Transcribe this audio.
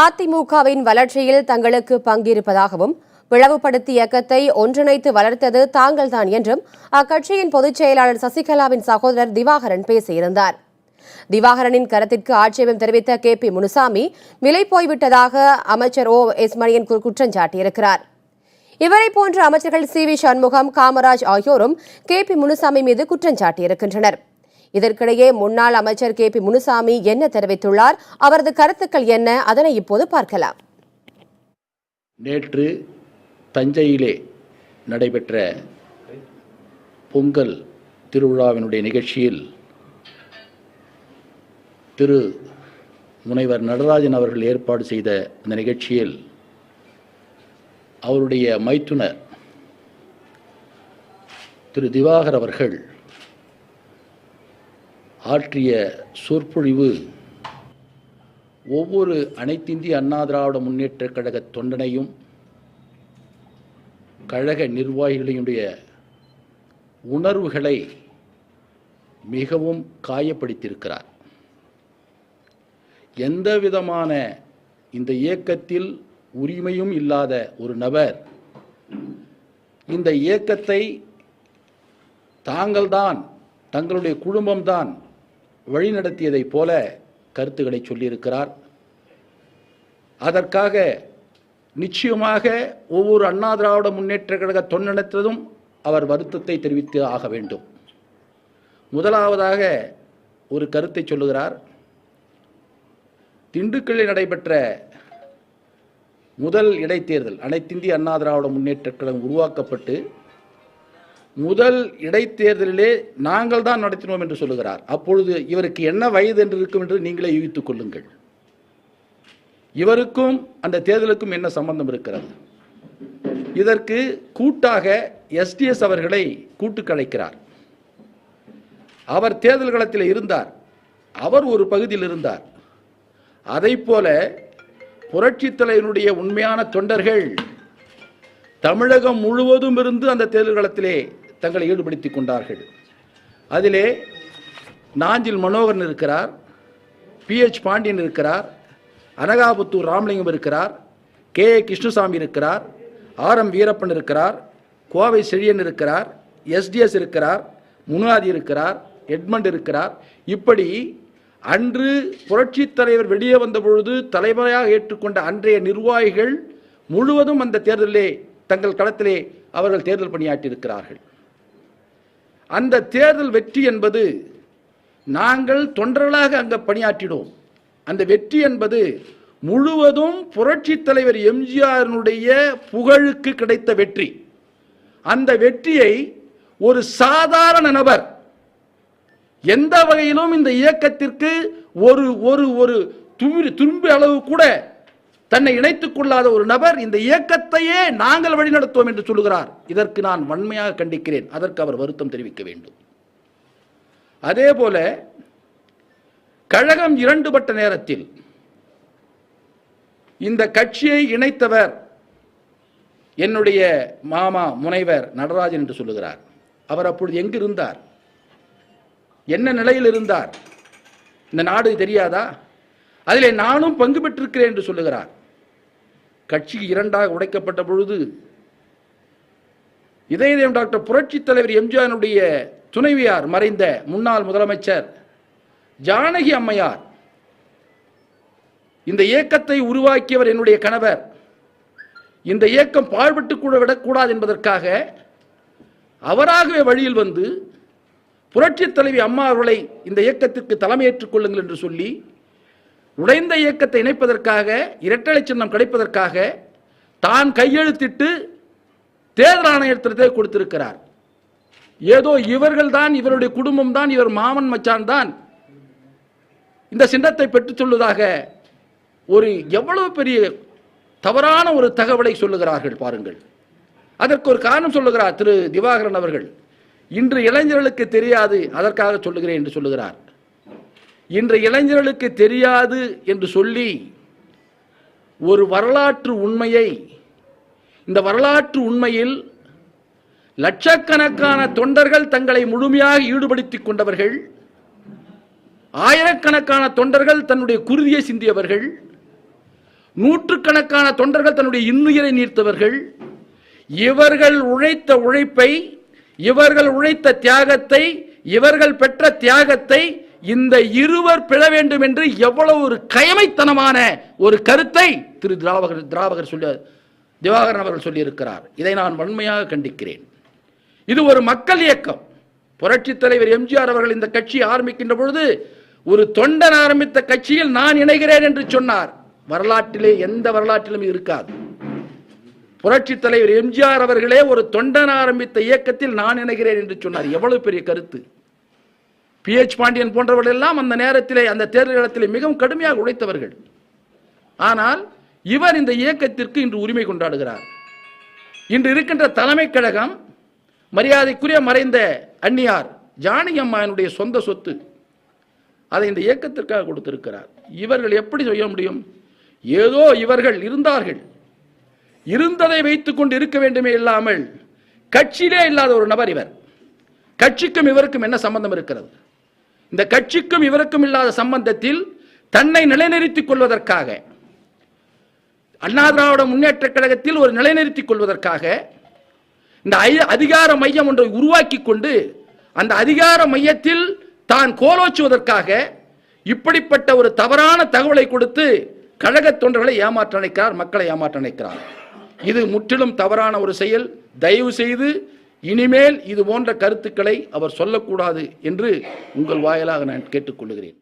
அதிமுகவின் வளர்ச்சியில் தங்களுக்கு பங்கிருப்பதாகவும் பிளவுபடுத்திய இயக்கத்தை ஒன்றிணைத்து வளர்த்தது தாங்கள்தான் என்றும் அக்கட்சியின் பொதுச் செயலாளர் சசிகலாவின் சகோதரர் திவாகரன் பேசியிருந்தார். திவாகரனின் கருத்திற்கு ஆட்சேபம் தெரிவித்த KP முனுசாமி விலை போய்விட்டதாக அமைச்சர் OS மணியன் குற்றம் சாட்டியிருக்கிறார். இவரை போன்ற அமைச்சர்கள் CV சண்முகம், காமராஜ் ஆகியோரும் KP முனுசாமி மீது குற்றம் சாட்டியிருக்கின்றனர். இதற்கிடையே முன்னாள் அமைச்சர் KP முனுசாமி என்ன தெரிவித்துள்ளார், அவரது கருத்துக்கள் என்ன, அதனை இப்போது பார்க்கலாம். நேற்று தஞ்சையிலே நடைபெற்ற பொங்கல் திருவிழாவினுடைய நிகழ்ச்சியில் திரு முனைவர் நடராஜன் அவர்கள் ஏற்பாடு செய்த அந்த நிகழ்ச்சியில் அவருடைய மைத்துனர் திரு திவாகர் அவர்கள் ஆற்றிய சொற்பொழிவு ஒவ்வொரு அனைத்திந்திய அண்ணா திராவிட முன்னேற்றக் கழக தொண்டனையும் கழக நிர்வாகிகளினுடைய உணர்வுகளை மிகவும் காயப்படுத்தியிருக்கிறார். எந்த விதமான இந்த இயக்கத்தில் உரிமையும் இல்லாத ஒரு நபர் இந்த இயக்கத்தை தாங்கள்தான், தங்களுடைய குடும்பம்தான் வழிநடத்தியதைப் போல கருத்துக்களை சொல்லியிருக்கிறார். அதற்காக நிச்சயமாக ஒவ்வொரு அண்ணா திராவிட முன்னேற்ற கழக தொண்டனத்திலும் அவர் வருத்தத்தை தெரிவித்து ஆக வேண்டும். முதலாவதாக ஒரு கருத்தை சொல்லுகிறார். திண்டுக்கல்லில் நடைபெற்ற முதல் இடைத்தேர்தல், அனைத்திந்திய அண்ணா திராவிட முன்னேற்ற கழகம் உருவாக்கப்பட்டு முதல் இடைத்தேர்தலிலே நாங்கள் தான் நடத்தினோம் என்று சொல்லுகிறார். அப்பொழுது இவருக்கு என்ன வயது என்று இருக்கும் என்று நீங்களே யூகித்துக் கொள்ளுங்கள். இவருக்கும் அந்த தேர்தலுக்கும் என்ன சம்பந்தம் இருக்கிறது? இதற்கு கூட்டாக SDS அவர்களை கூட்டுக்கு அழைக்கிறார். அவர் தேர்தல் களத்தில் இருந்தார், அவர் ஒரு பகுதியில் இருந்தார். அதைப்போல புரட்சித் தலைவனுடைய உண்மையான தொண்டர்கள் தமிழகம் முழுவதும் இருந்து அந்த தேர்தல் களத்திலே தங்களை ஈடுபடுத்திக் கொண்டார்கள். அதிலே நாஞ்சில் மனோகரன் இருக்கிறார், PH பாண்டியன் இருக்கிறார், அனகாபுத்தூர் ராமலிங்கம் இருக்கிறார், KA கிருஷ்ணசாமி இருக்கிறார், RM வீரப்பன் இருக்கிறார், கோவை செழியன் இருக்கிறார், SDS இருக்கிறார், முனாதி இருக்கிறார், எட்மண்ட் இருக்கிறார். இப்படி அன்று புரட்சித் தலைவர் வெளியே வந்த பொழுது தலைவராக ஏற்றுக்கொண்ட அன்றைய நிர்வாகிகள் முழுவதும் அந்த தேர்தலிலே தங்கள் களத்திலே அவர்கள் தேர்தல் பணியாற்றியிருக்கிறார்கள். அந்த தேர்தல் வெற்றி என்பது நாங்கள் தொண்டர்களாக அங்கே பணியாற்றினோம். அந்த வெற்றி என்பது முழுவதும் புரட்சித் தலைவர் எம்ஜிஆரினுடைய புகழுக்கு கிடைத்த வெற்றி. அந்த வெற்றியை ஒரு சாதாரண நபர், எந்த வகையிலும் இந்த இயக்கத்திற்கு ஒரு ஒரு ஒரு துரும்பு அளவு கூட தன்னை இணைத்துக் கொள்ளாத ஒரு நபர் இந்த இயக்கத்தையே நாங்கள் வழிநடத்துவோம் என்று சொல்லுகிறார். இதற்கு நான் வன்மையாக கண்டிக்கிறேன். அதற்கு அவர் வருத்தம் தெரிவிக்க வேண்டும். அதே போல கழகம் இரண்டுபட்ட நேரத்தில் இந்த கட்சியை இணைத்தவர் என்னுடைய மாமா முனைவர் நடராஜன் என்று சொல்லுகிறார். அவர் அப்பொழுது எங்கு இருந்தார்? என்ன நிலையில் இருந்தார்? இந்த நாடு தெரியாதா? அதிலே நானும் பங்கு பெற்றிருக்கிறேன் என்று சொல்லுகிறார். கட்சி இரண்டாக உடைக்கப்பட்ட பொழுது இதயம் டாக்டர் புரட்சித் தலைவர் எம்ஜிஆருடைய துணைவியார், மறைந்த முன்னாள் முதலமைச்சர் ஜானகி அம்மையார், இந்த இயக்கத்தை உருவாக்கியவர் என்னுடைய கணவர், இந்த இயக்கம் பாழ்பட்டு கூட விடக்கூடாது என்பதற்காக அவராகவே வழியில் வந்து புரட்சித் தலைவி அம்மா அவர்களை இந்த இயக்கத்திற்கு தலைமையேற்றுக் கொள்ளுங்கள் என்று சொல்லி உடைந்த இயக்கத்தை இணைப்பதற்காக, இரட்டை சின்னம் கிடைப்பதற்காக தான் கையெழுத்திட்டு தேர்தல் ஆணையத்திலே கொடுத்திருக்கிறார். ஏதோ இவர்கள் தான், இவருடைய குடும்பம் தான், இவர் மாமன் மச்சான் தான் இந்த சின்னத்தை பெற்றுச் சொல்வதாக ஒரு எவ்வளவு பெரிய தவறான ஒரு தகவலை சொல்லுகிறார்கள் பாருங்கள். அதற்கு ஒரு காரணம் சொல்லுகிறார் திரு திவாகரன் அவர்கள். இன்று இளைஞர்களுக்கு தெரியாது, அதற்காக சொல்லுகிறேன் என்று சொல்லுகிறார். இன்று இளைஞர்களுக்கு தெரியாது என்று சொல்லி ஒரு வரலாற்று உண்மையை, இந்த வரலாற்று உண்மையில் லட்சக்கணக்கான தொண்டர்கள் தங்களை முழுமையாக ஈடுபடுத்திக் கொண்டவர்கள், ஆயிரக்கணக்கான தொண்டர்கள் தன்னுடைய குருதியை சிந்தியவர்கள், நூற்றுக்கணக்கான தொண்டர்கள் தன்னுடைய இன்னுயிரை நீர்த்தவர்கள். இவர்கள் உழைத்த உழைப்பை, இவர்கள் உழைத்த தியாகத்தை, இவர்கள் பெற்ற தியாகத்தை இந்த இருவர் பெற வேண்டும் என்று எவ்வளவு ஒரு கயமைத்தனமான ஒரு கருத்தை திரு திவாகரன் அவர்கள் சொல்லியிருக்கிறார். இதை நான் வன்மையாக கண்டிக்கிறேன். இது ஒரு மக்கள் இயக்கம். புரட்சி தலைவர் எம்ஜிஆர் அவர்கள் இந்த கட்சியை ஆரம்பிக்கின்ற பொழுது ஒரு தொண்டன் ஆரம்பித்த கட்சியில் நான் இணைகிறேன் என்று சொன்னார். வரலாற்றிலே எந்த வரலாற்றிலும் இருக்காது. புரட்சி தலைவர் எம்ஜிஆர் அவர்களே ஒரு தொண்டன் ஆரம்பித்த இயக்கத்தில் நான் இணைகிறேன் என்று சொன்னார். எவ்வளவு பெரிய கருத்து! PH பாண்டியன் போன்றவர்கள் எல்லாம் அந்த நேரத்திலே, அந்த தேர்தல் இடத்திலே மிகவும் கடுமையாக உழைத்தவர்கள். ஆனால் இவர் இந்த இயக்கத்திற்கு இன்று உரிமை கொண்டாடுகிறார். இன்று இருக்கின்ற தலைமை கழகம் மரியாதைக்குரிய மறைந்த அன்னியார் ஜானகி அம்மாவினுடைய சொந்த சொத்து. அதை இந்த இயக்கத்திற்காக கொடுத்திருக்கிறார். இவர்கள் எப்படி செய்ய முடியும்? ஏதோ இவர்கள் இருந்தார்கள், இருந்ததை வைத்துக் கொண்டு இருக்க வேண்டுமே இல்லாமல் கட்சியிலே இல்லாத ஒரு நபர் இவர். கட்சிக்கும் இவருக்கும் என்ன சம்பந்தம் இருக்கிறது? இந்த கட்சிக்கும் இவருக்கும் இல்லாத சம்பந்தத்தில் தன்னை நிலைநிறுத்திக் கொள்வதற்காக, அண்ணா திராவிட முன்னேற்ற கழகத்தில் ஒரு நிலைநிறுத்திக் கொள்வதற்காக இந்த அதிகார மையம் ஒன்றை உருவாக்கி கொண்டு அந்த அதிகார மையத்தில் தான் கோலோச்சுவதற்காக இப்படிப்பட்ட ஒரு தவறான தகவலை கொடுத்து கழக தொண்டர்களை ஏமாற்ற நினைக்கிறார், மக்களை ஏமாற்ற நினைக்கிறார். இது முற்றிலும் தவறான ஒரு செயல். தயவு செய்து இனிமேல் இது போன்ற கருத்துக்களை அவர் சொல்லக்கூடாது என்று உங்கள் வாயிலாக நான் கேட்டுக்கொள்கிறேன்.